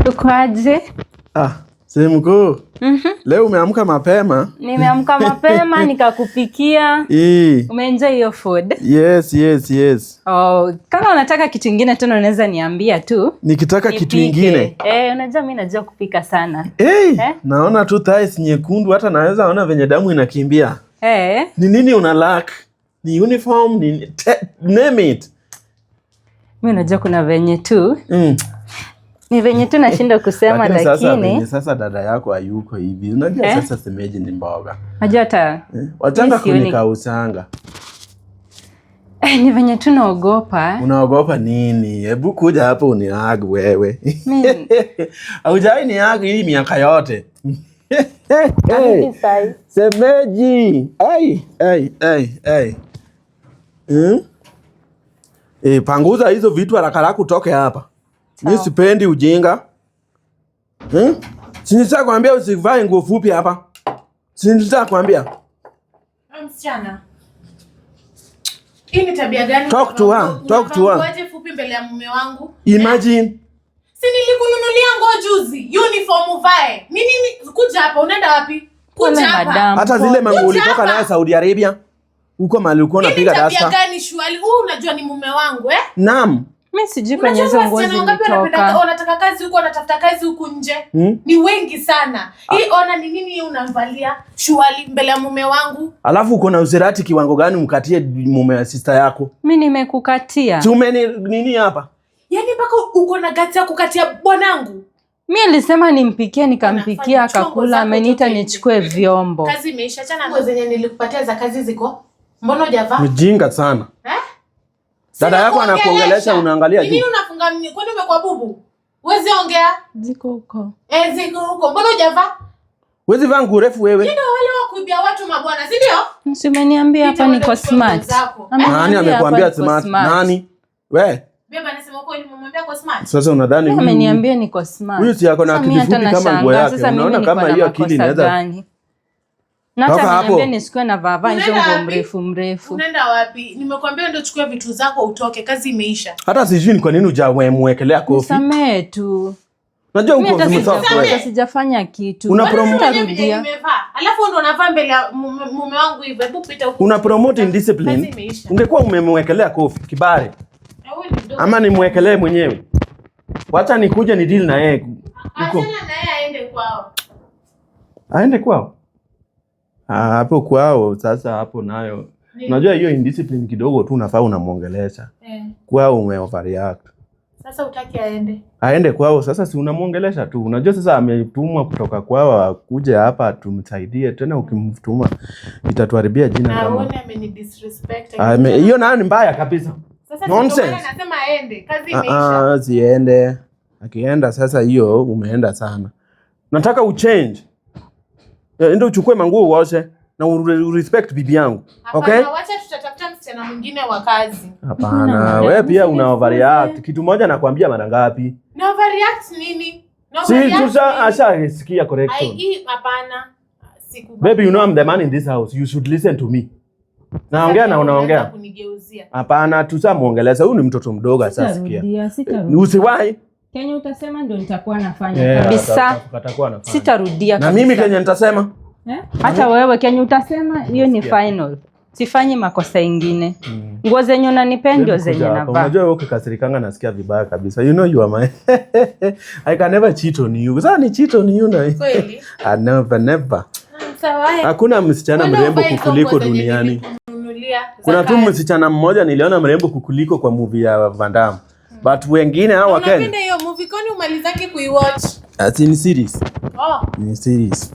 Ukoaje? Simko. Leo umeamka mapema? Nimeamka mapema nikakupikia. Umeenjoy hiyo food? Yes. Oh, kama unataka kitu kingine tena unaweza niambia tu. Nikitaka kitu kingine? Unajua mimi najua kupika sana. Naona tu thighs nyekundu, hata naweza ona venye damu inakimbia. Ni nini una lack? Ni uniform, ni name it. Mimi najua kuna venye tu. Ni venye tu nashinda kusema lakini sasa dada yako hayuko hivi. Unajua sasa semeji ni mboga. Najua hata wachanga kunikausanga. Ni venye tu naogopa. Unaogopa nini? Hebu kuja hapo unihag wewe. Haujai nihag hii miaka yote. Semeji. Panguza hizo vitu haraka kutoke hapa. Mimi sipendi ujinga. Sinitaka kuambia usivae nguo fupi hapa. Sinitaka kuambia. Msichana. Hii ni tabia gani? Talk to her. Waje fupi mbele ya mume wangu. Imagine. Si nilikununulia nguo juzi, uniform uvae. Nini kuja hapa unaenda wapi? Kuja hapa. Hata zile manguo ulitoka nayo Saudi Arabia. Huko mahali uko unapiga dasta. Hii tabia gani shwali? Unajua ni mume wangu Naam. Mimi sijui kwenye hizo nguo zilitoka. Wanataka kazi huko, wanatafuta kazi huku nje. Ni wengi sana. Hii ona ni nini unamvalia shwali mbele ya mume wangu? Alafu uko na usirati kiwango gani mkatie mume wa sister yako? Mimi nimekukatia. Tume nini hapa? Yaani mpaka uko na gati ya kukatia bwanangu? Mimi alisema nimpikie nikampikia akakula, ameniita nichukue vyombo. Kazi imeisha, chana nguo zenye nilikupatia za kazi ziko. Mbona hujavaa? Mjinga sana. Dada yako anakuongelesha unaangalia juu. Nini unafunga mimi? Kwani umekuwa bubu? Uwezi ongea? Ziko huko. Ziko huko. Mbona hujavaa? Uwezi vaa nguo refu wewe. Ndio wale wa kuibia watu mabwana, si ndio? Msimeniambia hapa niko smart. Nani amekuambia smart? Nani? We. Beba anasema uko ulimwambia kwa smart. Sasa unadhani huyu ameniambia niko smart. Huyu si yako na akili fupi kama nguo yake. Unaona kama hiyo akili inaweza. Na hata niambia nisikue na vava hizo nguo mrefu. Unaenda wapi? Nimekuambia ndio chukua vitu zako utoke, kazi imeisha. Hata sijui ni kwa nini hujamwekelea kofi. Nisamee tu. Unajua uko msofu wewe. Sijafanya kitu. Una promote. Alafu ndo unavaa mbele ya mume wangu hivyo. Hebu pita huko. Una promote indiscipline. Ungekuwa umemwekelea kofi kibare. Ama nimwekelee mwenyewe. Wacha nikuje ni deal na yeye. Achana na yeye aende kwao. Aende kwao? Hapo kwao sasa hapo nayo. Unajua hiyo indiscipline kidogo tu unafaa unamuongelesha. Kwao umeoverreact. Sasa hutaki aende. Aende kwao sasa si unamuongelesha tu. Unajua sasa ametumwa kutoka kwao akuje hapa tumsaidie tena ukimtuma itatuharibia jina kama. Naona amenidisrespect. Hiyo nayo ni mbaya kabisa. Sasa nonsense. Nasema aende, kazi imeisha. Siende. Akienda sasa hiyo umeenda sana. Nataka uchange. Ndio uchukue manguo uoshe na respect bibi yangu. Okay? Hapana, wacha tutatafuta msichana mwingine wa kazi. Hapana, wewe pia una overreact. Kitu moja nakwambia mara ngapi? Na overreact nini? Si ashasikia correction. Hapana. Baby, you know I'm the man in this house. You should listen to me. Naongea na unaongea. Hapana, tusamuongeleza. Huyu ni mtoto mdogo asasikia. Usiwahi. Kenya utasema ndio nitakuwa nafanya kabisa. Sitarudia kabisa. Na mimi Kenya nitasema? Hata wewe Kenya utasema hiyo ni final. Sifanyi makosa ingine. Nguo zenye unanipenda ndio zenye navaa. Unajua wewe ukikasirikanga nasikia vibaya kabisa. You know you are my I can never cheat on you. Sasa ni cheat on you na. Kweli? I never. Sawa. Hakuna msichana mrembo kukuliko duniani. Kuna tu msichana mmoja niliona mrembo kukuliko kwa movie ya Van Damme. But wengine hao wa Kenya. Unapenda hiyo movie kwani umalizaki kuiwatch? Ni series. Oh. Ni series.